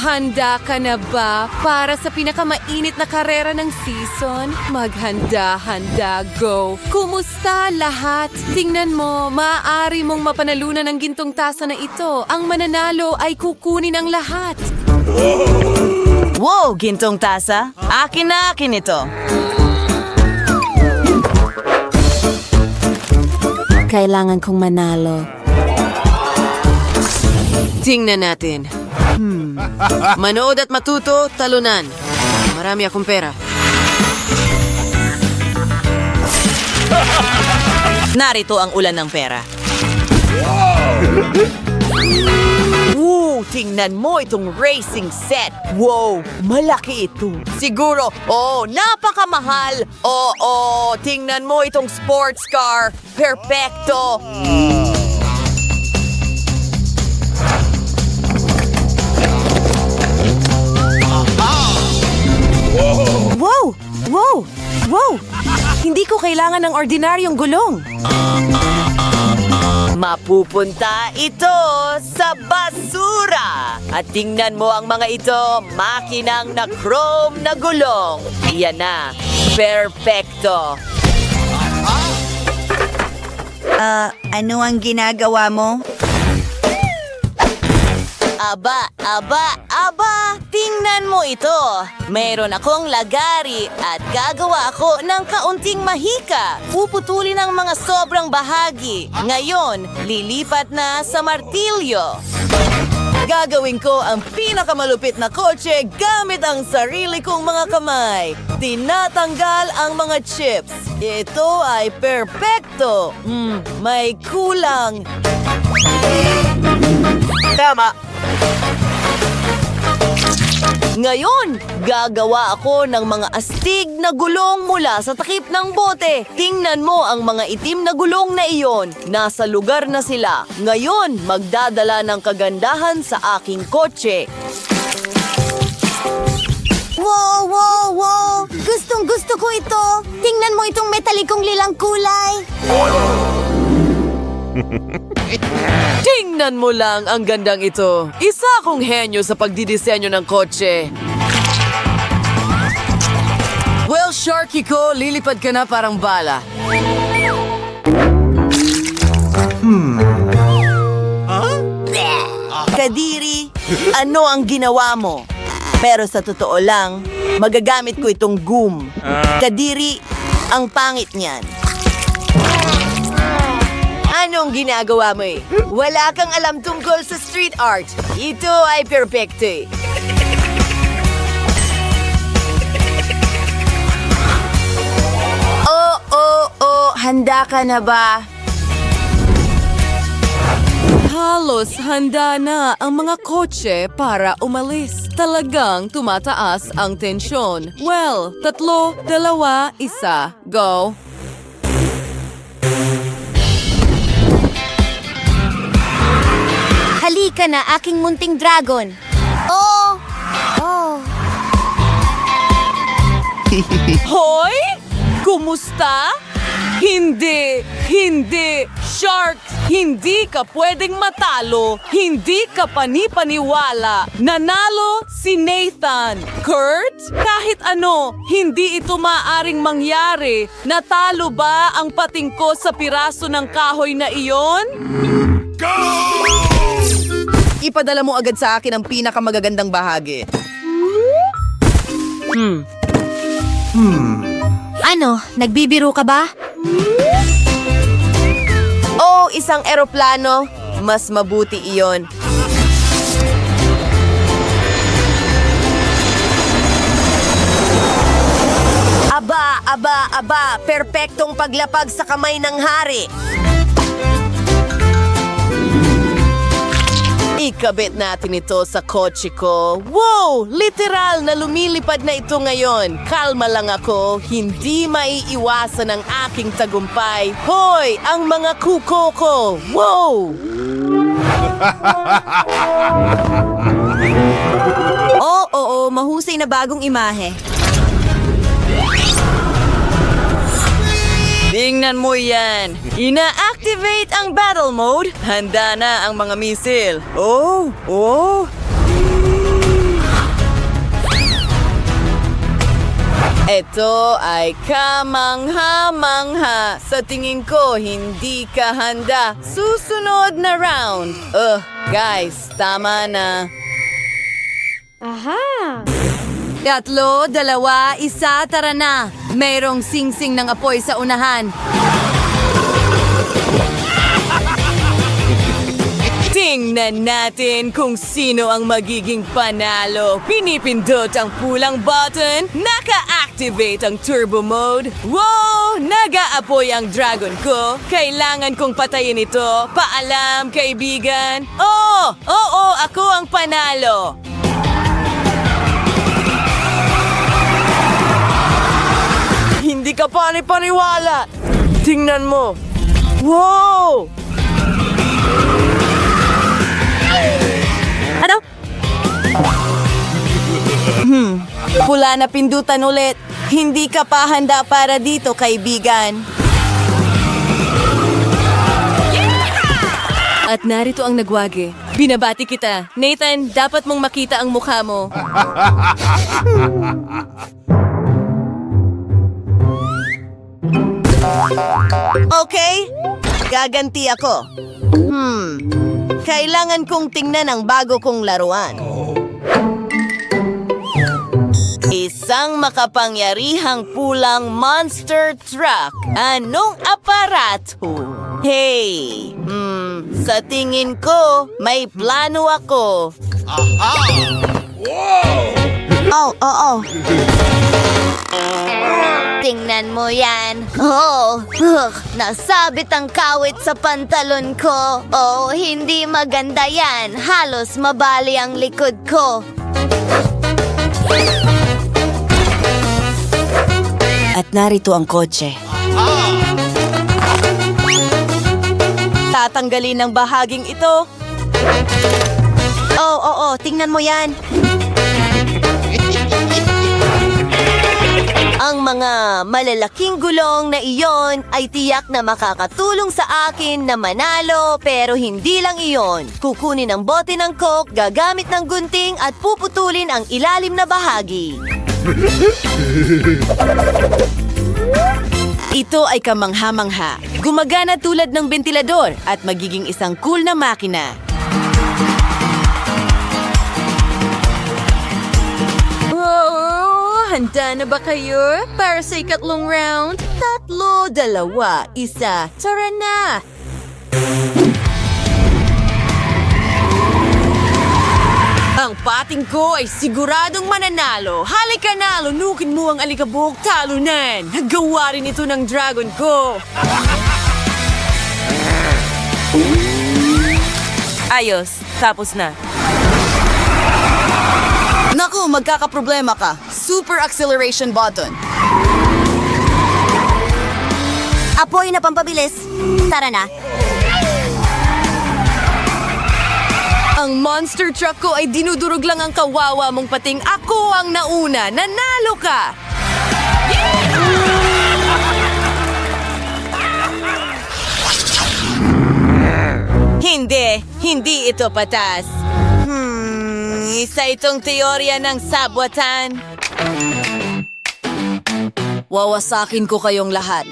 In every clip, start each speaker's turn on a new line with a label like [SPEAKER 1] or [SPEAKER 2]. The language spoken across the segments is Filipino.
[SPEAKER 1] Handa ka na ba para sa pinakamainit na karera ng season? Maghanda-handa, go! Kumusta lahat? Tingnan mo, maaari mong mapanalunan ng gintong tasa na ito. Ang mananalo ay kukunin ang lahat.
[SPEAKER 2] Wow, gintong tasa? Akin na akin ito.
[SPEAKER 1] Kailangan kong manalo. Tingnan natin. Manood at matuto, talunan. Marami akong pera.
[SPEAKER 2] Narito ang ulan ng pera. Tingnan mo itong racing set. Wow, malaki ito. Siguro, napakamahal. Tingnan mo itong sports car. Perfecto.
[SPEAKER 1] Wow! Wow! Wow! Hindi ko kailangan ng ordinaryong gulong.
[SPEAKER 2] Mapupunta ito sa basura. At tingnan mo ang mga ito, makinang na chrome na gulong. Iyan na. Perfecto.
[SPEAKER 3] Ano ang ginagawa mo?
[SPEAKER 2] Aba, tingnan mo ito. Mayroon akong lagari at gagawa ako ng kaunting mahika. Puputulin ang mga sobrang bahagi. Ngayon, lilipat na sa martilyo. Gagawin ko ang pinakamalupit na kotse gamit ang sarili kong mga kamay. Tinatanggal ang mga chips. Ito ay perpekto. May kulang. Tama. Ngayon, gagawa ako ng mga astig na gulong mula sa takip ng bote. Tingnan mo ang mga itim na gulong na iyon. Nasa lugar na sila. Ngayon, magdadala ng kagandahan sa aking kotse.
[SPEAKER 3] Wow! Gustong-gusto ko ito. Tingnan mo itong metalikong lilang kulay.
[SPEAKER 2] Tingnan mo lang ang gandang ito. Isa akong henyo sa pagdidisenyo ng kotse. Well, Sharky ko, lilipad ka na parang bala. Kadiri, ano ang ginawa mo? Pero sa totoo lang, magagamit ko itong goom. Kadiri, ang pangit niyan. Anong ginagawa mo eh? Wala kang alam tungkol sa street art. Ito ay perfecto eh. Handa ka na ba?
[SPEAKER 1] Halos handa na ang mga kotse para umalis. Talagang tumataas ang tensyon. Well, 3, 2, 1, go!
[SPEAKER 3] Halika na, aking munting dragon.
[SPEAKER 1] Hoy! Kumusta? Hindi! Shark! Hindi ka pwedeng matalo! Hindi ka panipaniwala! Nanalo si Nathan! Kurt? Kahit ano, hindi ito maaring mangyari. Natalo ba ang pating ko sa piraso ng kahoy na iyon?
[SPEAKER 2] Ipadala mo agad sa akin ang pinakamagagandang bahagi.
[SPEAKER 3] Ano, nagbibiro ka ba?
[SPEAKER 2] Isang eroplano. Mas mabuti iyon. Aba, perpektong paglapag sa kamay ng hari. Ikabit natin ito sa kotse ko. Wow! Literal na lumilipad na ito ngayon. Kalma lang ako. Hindi maiiwasan ang aking tagumpay. Hoy! Ang mga kuko ko! Wow!
[SPEAKER 3] Oo, mahusay na bagong imahe.
[SPEAKER 2] Tingnan mo yan. Ina-activate ang battle mode. Handa na ang mga misil. Ito ay kamangha-mangha. Sa tingin ko, hindi ka handa. Susunod na round. Guys, tama na.
[SPEAKER 1] Tatlo, dalawa, isa, tara na. Mayroong singsing ng apoy sa unahan.
[SPEAKER 2] Tingnan natin kung sino ang magiging panalo. Pinipindot ang pulang button, naka-activate ang turbo mode. Wow! Nag-aapoy ang dragon ko. Kailangan kong patayin ito. Paalam, kaibigan. Oo, ako ang panalo. Hindi ka paniwala. Tingnan mo. Wow!
[SPEAKER 1] Ano?
[SPEAKER 2] Pula na pindutan ulit. Hindi ka pa handa para dito, kaibigan.
[SPEAKER 1] At narito ang nagwagi. Binabati kita. Nathan, dapat mong makita ang mukha mo.
[SPEAKER 2] Okay, gaganti ako. Kailangan kong tingnan ang bago kong laruan. Isang makapangyarihang pulang monster truck. Anong aparato? Hey, sa tingin ko, may plano ako.
[SPEAKER 3] Oo. Tingnan mo yan. Nasabit ang kawit sa pantalon ko. Hindi maganda yan. Halos mabali ang likod ko.
[SPEAKER 2] At narito ang kotse. Tatanggalin ang bahaging ito. Oo, tingnan mo yan. Ang mga malalaking gulong na iyon ay tiyak na makakatulong sa akin na manalo, pero hindi lang iyon. Kukunin ang bote ng Coke, gagamit ng gunting at puputulin ang ilalim na bahagi. Ito ay kamangha-mangha. Gumagana tulad ng bentilador at magiging isang cool na makina.
[SPEAKER 1] Handa na ba kayo para sa ikatlong round?
[SPEAKER 2] Tatlo, dalawa, isa. Tara na! Ang pating ko ay siguradong mananalo. Halika na, lunukin mo ang alikabok, talunan. Nagawa rin ito ng dragon ko. Ayos, tapos na. Naku, magkakaproblema ka. Super acceleration button.
[SPEAKER 3] Apoy na pampabilis. Tara na.
[SPEAKER 1] Ang monster truck ko ay dinudurog lang ang kawawa mong pating. Ako ang nauna. Nanalo ka!
[SPEAKER 2] Hindi ito patas. Isa itong teorya ng sabwatan. Wawasakin ko kayong lahat.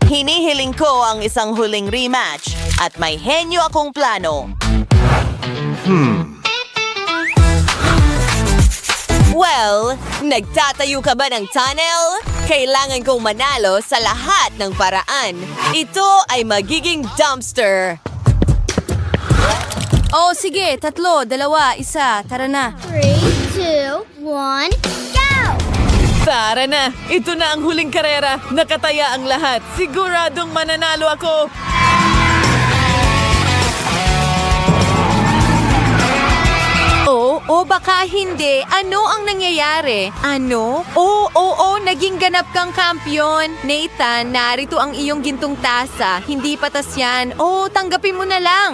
[SPEAKER 2] Hinihiling ko ang isang huling rematch at may henyo akong plano. Well, nagtatayo ka ba ng tunnel? Kailangan kong manalo sa lahat ng paraan. Ito ay magiging dumpster.
[SPEAKER 1] Oh, sige. Tatlo, dalawa, isa. Tara na.
[SPEAKER 3] 3, 2, 1, go!
[SPEAKER 2] Tara na! Ito na ang huling karera. Nakataya ang lahat. Siguradong mananalo ako.
[SPEAKER 1] O baka hindi. Ano ang nangyayari? Ano? Oo, naging ganap kang kampyon. Nathan, narito ang iyong gintong tasa. Hindi patas yan. Tanggapin mo na lang.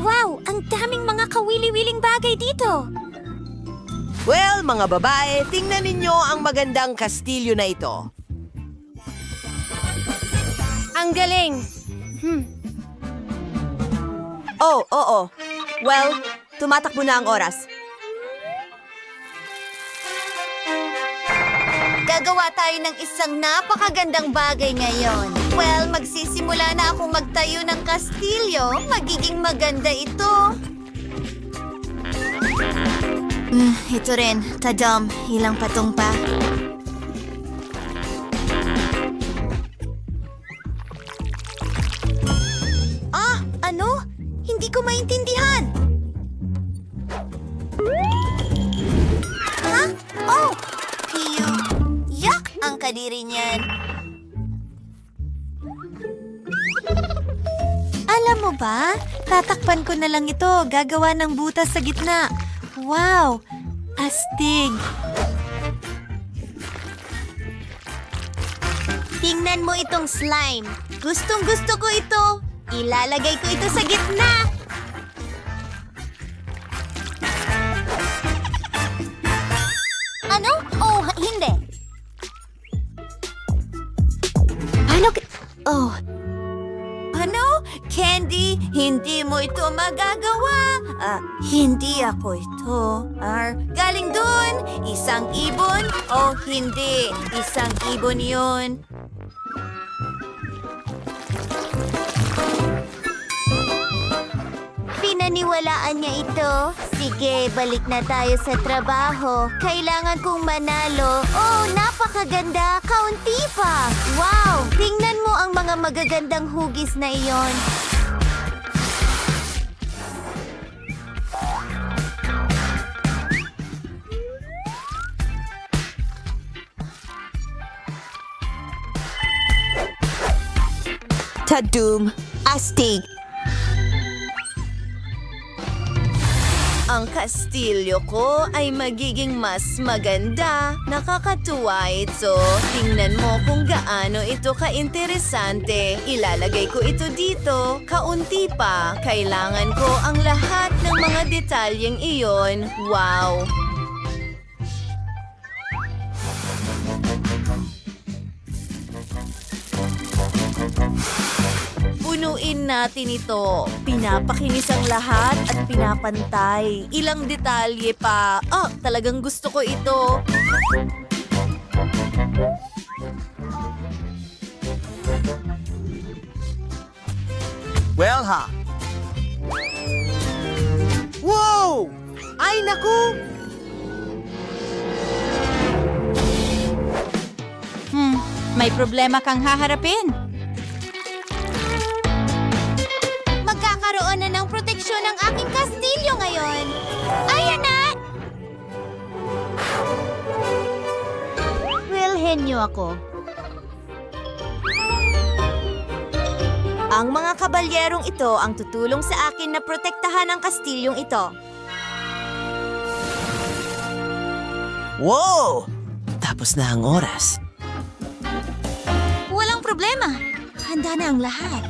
[SPEAKER 3] Wow, ang daming mga kawili-wiling bagay dito.
[SPEAKER 2] Well, mga babae, tingnan ninyo ang magandang kastilyo na ito.
[SPEAKER 1] Ang galing.
[SPEAKER 2] Oh, oo. Well, tumatakbo na ang oras.
[SPEAKER 3] Gagawa tayo ng isang napakagandang bagay ngayon. Well, magsisimula na akong magtayo ng kastilyo. Magiging maganda ito. Ito rin. Tadam, ilang patong pa. Ah, ano? Hindi ko maintindihan. Ha? Oh! Yak! Ang kadiri niyan. Alam mo ba? Tatakpan ko na lang ito. Gagawa ng butas sa gitna. Wow! Astig! Tingnan mo itong slime. Gustong gusto ko ito. Ilalagay ko ito sa gitna. Ano? Oh, hindi. Oh. Ano? Candy, hindi mo ito magagawa. Hindi ako ito. Galing dun. Isang ibon? Oh, hindi. Isang ibon yun. Pinaniwalaan niya ito. Sige, balik na tayo sa trabaho. Kailangan kong manalo. Oh, napakaganda. Kaunti pa. Wow! Tingnan mo ang mga magagandang hugis na iyon.
[SPEAKER 2] Tadum, astig. Ang kastilyo ko ay magiging mas maganda. Nakakatuwa ito. Tingnan mo kung gaano ito ka-interesante. Ilalagay ko ito dito. Kaunti pa. Kailangan ko ang lahat ng mga detalyeng iyon. Wow! Punuin natin ito. Pinapakinis ang lahat at pinapantay. Ilang detalye pa. Talagang gusto ko ito.
[SPEAKER 4] Well, ha? Wow!
[SPEAKER 2] Ay, naku!
[SPEAKER 1] May problema kang haharapin.
[SPEAKER 3] Magkakaroon na ng proteksyon ang aking kastilyo ngayon. Ayan na! Wilhelm niyo ako.
[SPEAKER 2] Ang mga kabalyerong ito ang tutulong sa akin na protektahan ang kastilyong ito.
[SPEAKER 4] Wow! Tapos na ang oras.
[SPEAKER 3] Walang problema. Handa na ang lahat.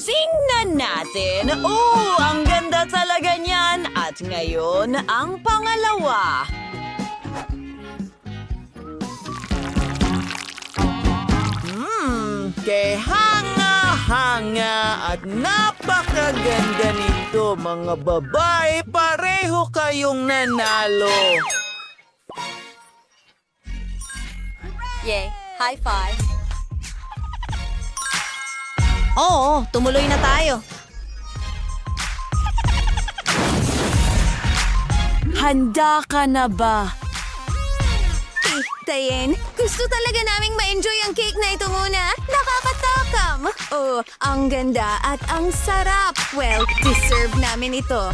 [SPEAKER 2] Tingnan natin. Ang ganda talaga niyan. At ngayon, ang pangalawa.
[SPEAKER 4] Kay hanga-hanga at napakaganda nito, mga babae. Pareho kayong nanalo.
[SPEAKER 2] Yay! High five! Oo, tumuloy na tayo. Handa ka na ba? Tayen, gusto talaga naming ma-enjoy ang cake na ito muna. Nakakatakam! Oh, ang ganda at ang sarap. Well, deserve namin ito.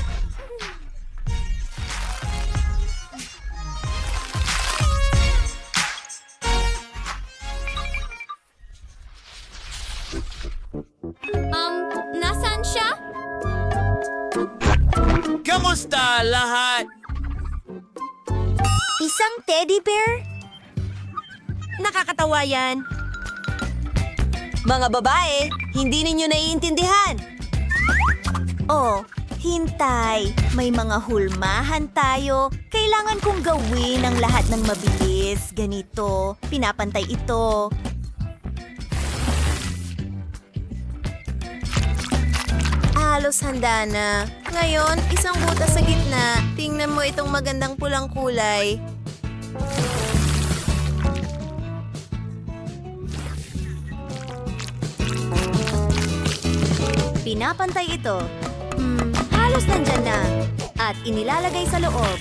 [SPEAKER 3] Nasaan siya?
[SPEAKER 4] Kamusta lahat?
[SPEAKER 3] Isang teddy bear?
[SPEAKER 2] Nakakatawa yan. Mga babae, hindi ninyo naiintindihan. Oh, hintay. May mga hulmahan tayo. Kailangan kong gawin ang lahat ng mabilis. Ganito. Pinapantay ito. Halos handa na. Ngayon, isang butas sa gitna. Tingnan mo itong magandang pulang kulay.
[SPEAKER 3] Pinapantay ito. Halos nandyan na. At inilalagay sa loob.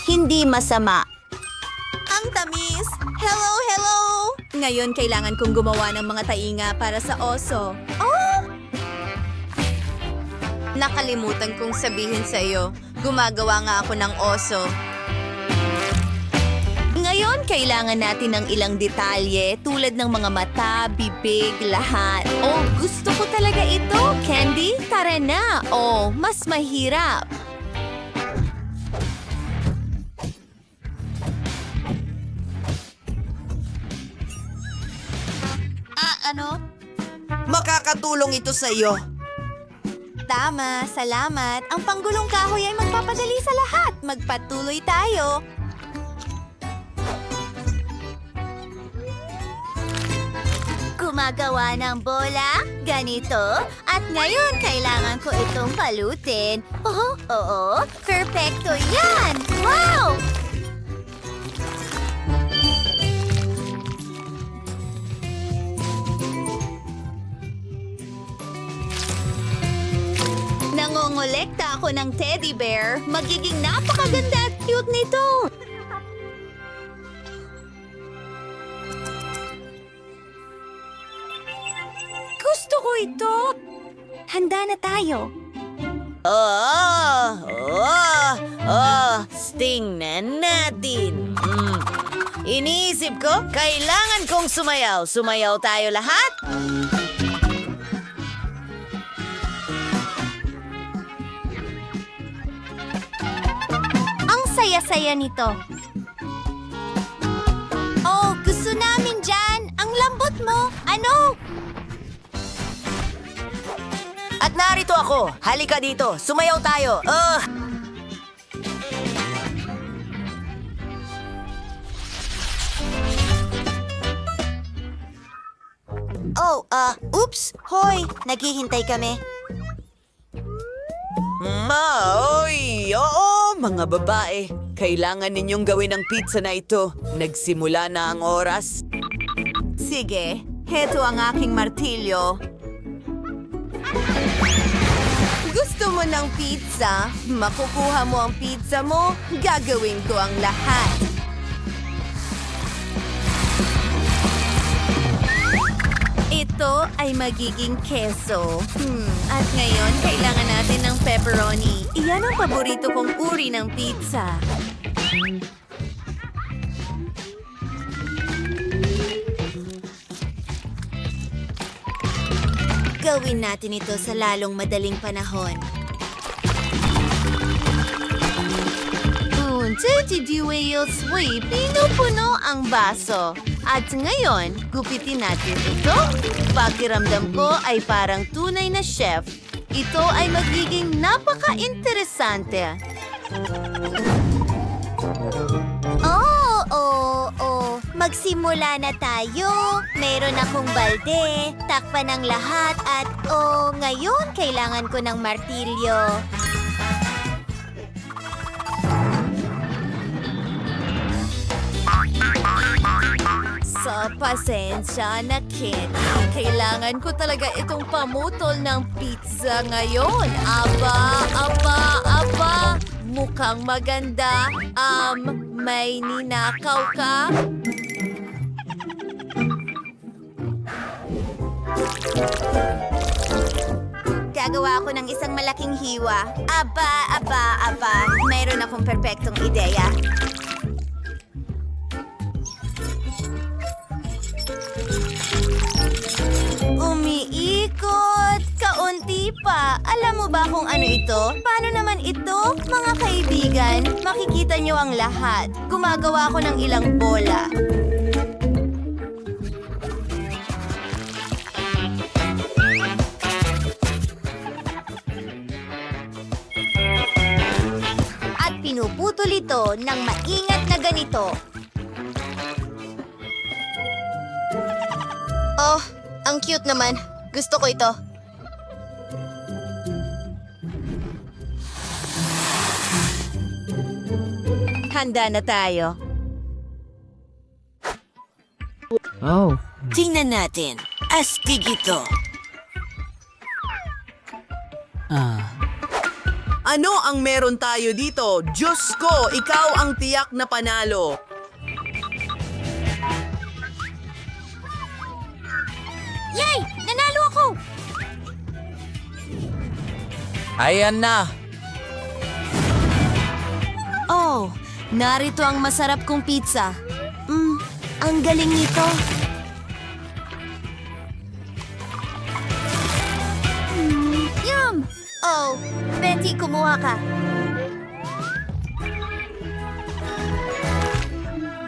[SPEAKER 3] Hindi masama.
[SPEAKER 2] Ang tamis! Hello, hello! Ngayon, kailangan kong gumawa ng mga tainga para sa oso. Oh! Nakalimutan kong sabihin sa iyo, gumagawa nga ako ng oso. Ngayon, kailangan natin ng ilang detalye tulad ng mga mata, bibig, lahat. Oh, gusto ko talaga ito! Candy, tara na! Oh, mas mahirap. Ano?
[SPEAKER 4] Makakatulong ito sa iyo.
[SPEAKER 2] Tama, salamat. Ang panggulong kahoy ay magpapadali sa lahat. Magpatuloy tayo.
[SPEAKER 3] Gumagawa ng bola, ganito, at ngayon kailangan ko itong palutin. Oh, oo, perfecto yan! Wow!
[SPEAKER 2] Nangongolekta ako ng teddy bear. Magiging napakaganda at cute nito. Gusto ko ito.
[SPEAKER 3] Handa na tayo.
[SPEAKER 2] Tingnan natin. Iniisip ko, kailangan kong sumayaw. Sumayaw tayo lahat.
[SPEAKER 3] Ang saya-saya nito. Oh, gusto namin dyan. Ang lambot mo. Ano?
[SPEAKER 2] At narito ako. Halika dito. Sumayaw tayo.
[SPEAKER 3] Oops. Hoy, naghihintay kami.
[SPEAKER 4] Oo, mga babae. Kailangan ninyong gawin ang pizza na ito. Nagsimula na ang oras.
[SPEAKER 2] Sige, heto ang aking martilyo. Gusto mo ng pizza? Makukuha mo ang pizza mo, gagawin ko ang lahat. Ito ay magiging keso. At ngayon, kailangan natin ng pepperoni. Iyan ang paborito kong uri ng pizza. Gawin natin ito sa lalong madaling panahon. Pinupuno ang baso. At ngayon, gupitin natin ito. Pakiramdam ko ay parang tunay na chef. Ito ay magiging napaka-interesante.
[SPEAKER 3] Magsimula na tayo. Meron akong balde, takpan ng lahat at ngayon kailangan ko ng martilyo.
[SPEAKER 2] Sa pasensya na, Kit. Kailangan ko talaga itong pamutol ng pizza ngayon. Aba. Mukhang maganda. May ninakaw ka?
[SPEAKER 3] Gagawa ako ng isang malaking hiwa. Aba. Mayroon akong perpektong ideya.
[SPEAKER 2] Umiikot! Kaunti pa! Alam mo ba kung ano ito? Paano naman ito? Mga kaibigan, makikita niyo ang lahat. Gumagawa ako ng ilang bola.
[SPEAKER 3] At pinuputol ito ng maingat na ganito. Oh, ang cute naman. Gusto ko ito.
[SPEAKER 2] Handa na tayo.
[SPEAKER 5] Oh.
[SPEAKER 2] Tingnan natin. Astig ito.
[SPEAKER 4] Ano ang meron tayo dito? Diyos ko, ikaw ang tiyak na panalo.
[SPEAKER 3] Yay! Nanalo ako!
[SPEAKER 5] Ayan na.
[SPEAKER 2] Oh, narito ang masarap kong pizza. Ang galing nito.
[SPEAKER 3] Yum! Oh, Betty, kumuha ka.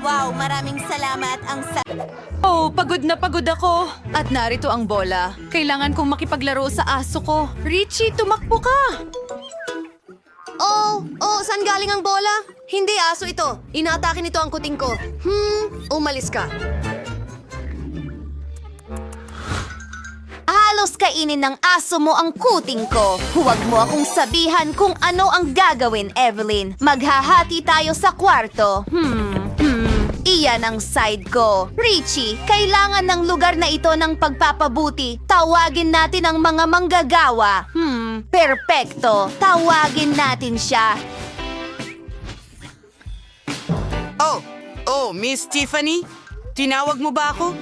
[SPEAKER 2] Wow, maraming salamat.
[SPEAKER 1] Oh, pagod na pagod ako. At narito ang bola. Kailangan kong makipaglaro sa aso ko. Richie, tumakbo ka!
[SPEAKER 3] Oh, saan galing ang bola? Hindi aso ito. Inaatake nito ang kuting ko. Umalis ka.
[SPEAKER 2] Halos kainin ng aso mo ang kuting ko. Huwag mo akong sabihan kung ano ang gagawin, Evelyn. Maghahati tayo sa kwarto. Iyan ang side ko. Richie, kailangan ng lugar na ito ng pagpapabuti. Tawagin natin ang mga manggagawa. Perpekto. Tawagin natin siya.
[SPEAKER 4] Oh, Miss Tiffany? Tinawag mo ba ako?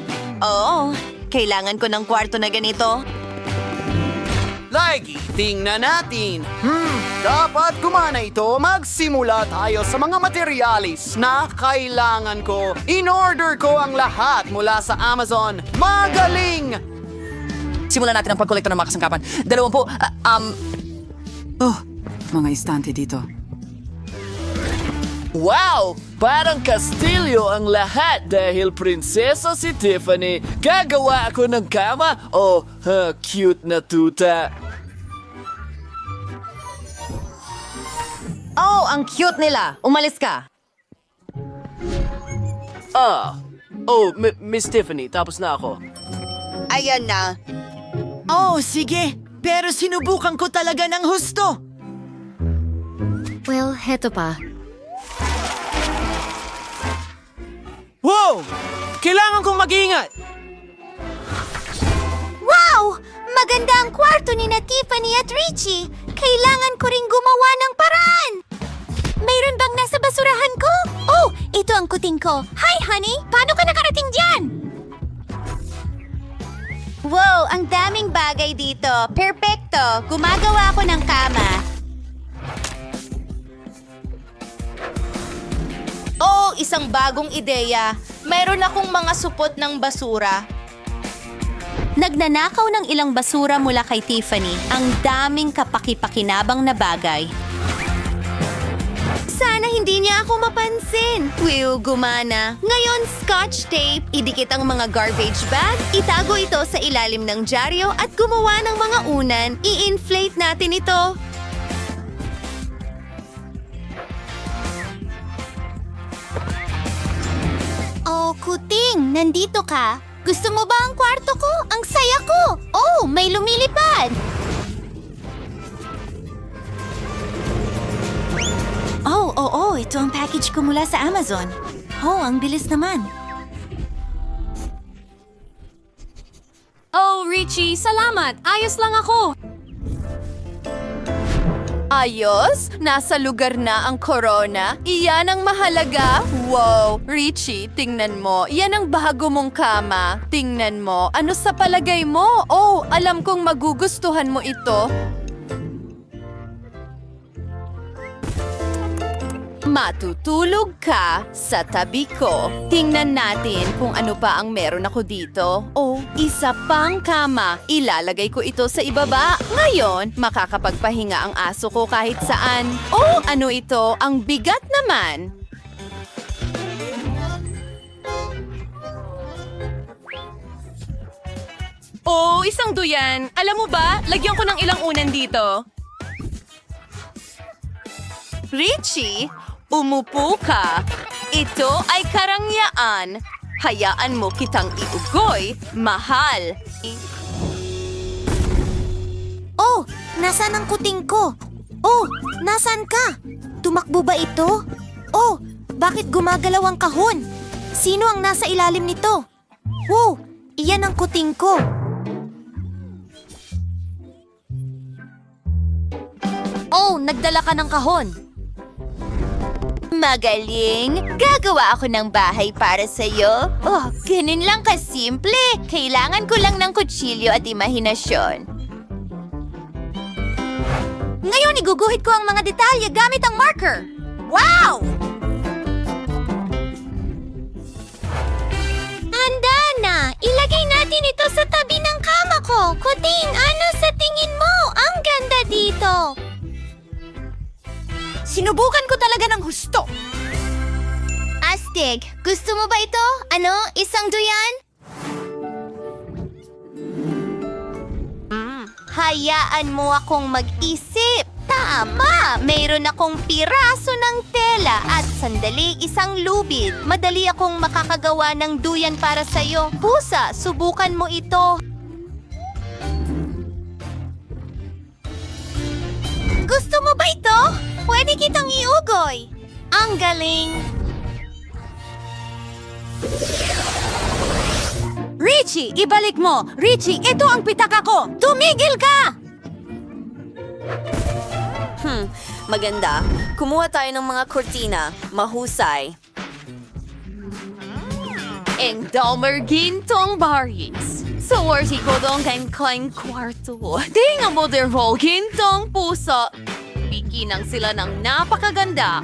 [SPEAKER 2] Oo, kailangan ko ng kwarto na ganito.
[SPEAKER 6] Lagi, tingnan natin. Dapat gumana ito. Magsimula tayo sa mga materialis na kailangan ko. In-order ko ang lahat mula sa Amazon. Magaling!
[SPEAKER 5] Simulan natin ang pagkolekta ng mga kasangkapan. 20, mga istante dito.
[SPEAKER 7] Wow! Parang kastilyo ang lahat dahil prinsesa si Tiffany. Gagawa ako ng kama? Oh, cute na tuta.
[SPEAKER 2] Oh, ang cute nila. Umalis ka.
[SPEAKER 7] Miss Tiffany, tapos na ako.
[SPEAKER 2] Ayan na.
[SPEAKER 4] Oh, sige. Pero sinubukan ko talaga ng husto.
[SPEAKER 1] Well, heto pa.
[SPEAKER 7] Wow! Kailangan kong mag-ingat!
[SPEAKER 3] Wow! Maganda ang kwarto ni na Tiffany at Richie. Kailangan ko ring gumawa ng paraan. Mayroon bang nasa basurahan ko? Oh, ito ang kuting ko. Hi, honey! Paano ka nakarating dyan?
[SPEAKER 2] Wow, ang daming bagay dito. Perpekto. Gumagawa ako ng kama. Oh, isang bagong ideya. Mayroon akong mga supot ng basura. Nagnanakaw ng ilang basura mula kay Tiffany. Ang daming kapaki-pakinabang na bagay. Sana hindi niya ako mapansin. Gumana. Ngayon, scotch tape. Idikit ang mga garbage bag. Itago ito sa ilalim ng dyaryo at gumawa ng mga unan. I-inflate natin ito.
[SPEAKER 3] Oh, kuting! Nandito ka? Gusto mo ba ang kwarto ko? Ang saya ko! Oh, may lumilipad!
[SPEAKER 2] Oh, ito ang package ko mula sa Amazon. Oh, ang bilis naman.
[SPEAKER 1] Oh, Richie, salamat! Ayos lang ako!
[SPEAKER 2] Ayos? Nasa lugar na ang corona? Iyan ang mahalaga? Wow! Richie, tingnan mo. Iyan ang bago mong kama. Tingnan mo. Ano sa palagay mo? Oh, alam kong magugustuhan mo ito. Matutulog ka sa tabi ko. Tingnan natin kung ano pa ang meron ako dito. Oh, isa pang kama. Ilalagay ko ito sa ibaba. Ngayon, makakapagpahinga ang aso ko kahit saan. Oh, ano ito? Ang bigat naman.
[SPEAKER 1] Oh, isang duyan. Alam mo ba, lagyan ko ng ilang unan dito.
[SPEAKER 2] Richie, umupo ka. Ito ay karangyaan. Hayaan mo kitang iugoy, mahal.
[SPEAKER 3] Oh, nasaan ang kuting ko? Oh, nasaan ka? Tumakbo ba ito? Oh, bakit gumagalaw ang kahon? Sino ang nasa ilalim nito? Wow, iyan ang kuting ko. Oh, nagdala ka ng kahon.
[SPEAKER 2] Magaling! Gagawa ako ng bahay para sa'yo. Oh, ganun lang kasimple. Kailangan ko lang ng kutsilyo at imahinasyon.
[SPEAKER 3] Ngayon, iguguhit ko ang mga detalye gamit ang marker. Wow! Handa na! Ilagay natin ito sa tabi ng kama ko. Kuting, ano sa tingin mo? Ang ganda dito. Sinubukan ko talaga ng husto. Astig, gusto mo ba ito? Ano? Isang duyan? Hayaan mo akong mag-isip. Tama! Mayroon akong piraso ng tela at sandali isang lubid. Madali akong makakagawa ng duyan para sa'yo. Pusa, subukan mo ito. Gusto mo ba ito? Pwede kitang iugoy. Ang galing. Richie, ibalik mo! Richie, ito ang pitaka ko! Tumigil ka!
[SPEAKER 2] Maganda. Kumuha tayo ng mga kortina. Mahusay. Ang damer gintong baris. Suwarti ko doon kain kwarto. Tingnan mo der roll gintong puso. Bikinang sila ng napakaganda.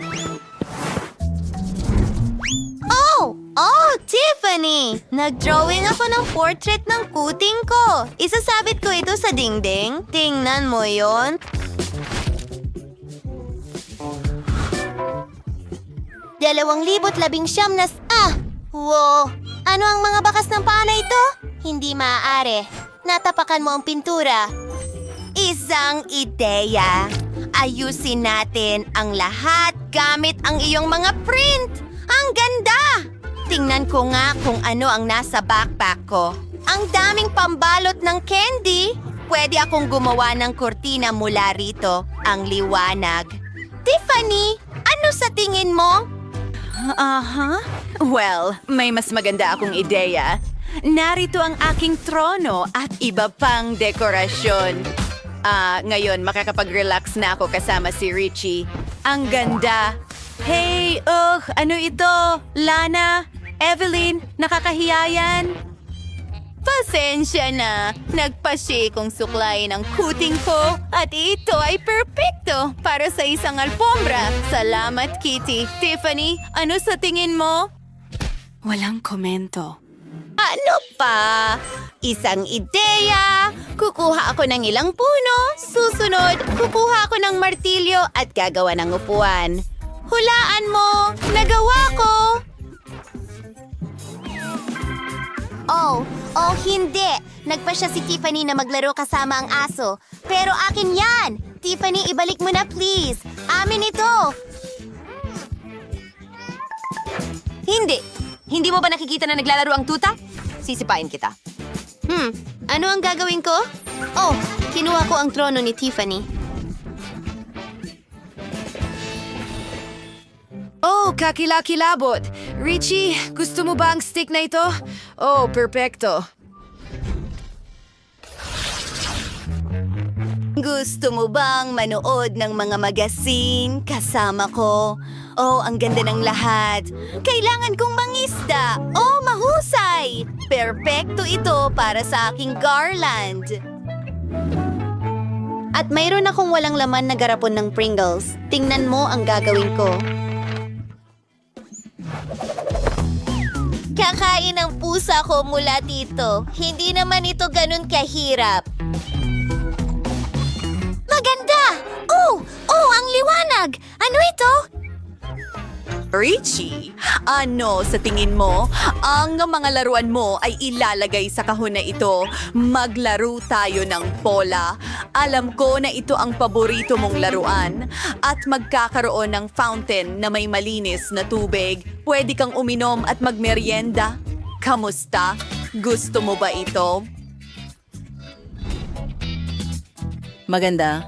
[SPEAKER 3] Oh, Tiffany! Nag-drawing ako ng portrait ng kuting ko. Isasabit ko ito sa dingding. Tingnan mo yon. Wow! Ano ang mga bakas ng paa na ito? Hindi maaari. Natapakan mo ang pintura. Isang ideya. Ayusin natin ang lahat gamit ang iyong mga print. Ang ganda! Tingnan ko nga kung ano ang nasa backpack ko. Ang daming pambalot ng candy. Pwede akong gumawa ng kurtina mula rito. Ang liwanag. Tiffany, ano sa tingin mo?
[SPEAKER 2] Well, may mas maganda akong ideya. Narito ang aking trono at iba pang dekorasyon. Ngayon makakapag-relax na ako kasama si Richie. Ang ganda. Hey, ano ito? Lana? Evelyn? Nakakahiya yan? Pasensya na. Nagpasya kong suklayin ang kuting ko at ito ay perpekto para sa isang alpombra. Salamat, Kitty. Tiffany, ano sa tingin mo? Walang komento. Ano pa? Isang ideya. Kukuha ako ng ilang puno. Susunod, kukuha ako ng martilyo at gagawa ng upuan. Hulaan mo! Nagawa ko!
[SPEAKER 3] Oh, hindi. Nagpasya si Tiffany na maglaro kasama ang aso. Pero akin yan! Tiffany, ibalik mo na please. Amin ito.
[SPEAKER 2] Hindi. Hindi mo ba nakikita na naglalaro ang tuta? Sisipain kita.
[SPEAKER 3] Ano ang gagawin ko? Oh, kinuha ko ang trono ni Tiffany.
[SPEAKER 1] Oh, kakilakilabot. Richie, gusto mo ba ang stick na ito? Oh, perfecto.
[SPEAKER 2] Gusto mo bang manood ng mga magasin kasama ko? Oh, ang ganda ng lahat. Kailangan kong mangisda. Oh, mahusay! Perpekto ito para sa aking garland.
[SPEAKER 3] At mayroon akong walang laman na garapon ng Pringles. Tingnan mo ang gagawin ko. Kakain ang pusa ko mula dito. Hindi naman ito ganun kahirap. Maganda! Oh, ang liwanag! Ano ito?
[SPEAKER 2] Richie, ano sa tingin mo? Ang mga laruan mo ay ilalagay sa kahon na ito. Maglaro tayo ng bola. Alam ko na ito ang paborito mong laruan. At magkakaroon ng fountain na may malinis na tubig. Pwede kang uminom at magmerienda. Kamusta? Gusto mo ba ito?
[SPEAKER 5] Maganda.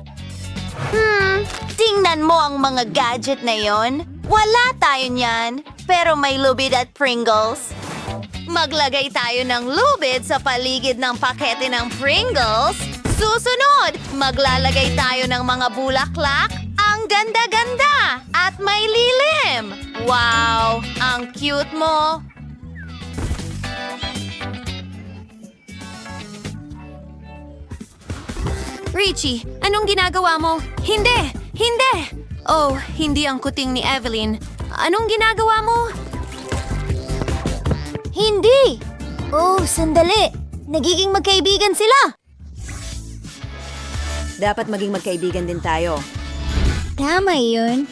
[SPEAKER 3] Tingnan mo ang mga gadget na yon. Wala tayo niyan, pero may lubid at Pringles. Maglagay tayo ng lubid sa paligid ng pakete ng Pringles. Susunod, maglalagay tayo ng mga bulaklak. Ang ganda-ganda at may lilim. Wow, ang cute mo.
[SPEAKER 1] Richie, anong ginagawa mo? Hindi! Hindi! Oh, hindi ang kuting ni Evelyn. Anong ginagawa mo?
[SPEAKER 3] Hindi! Oh, sandali. Nagiging magkaibigan sila.
[SPEAKER 2] Dapat maging magkaibigan din tayo.
[SPEAKER 3] Tama yun.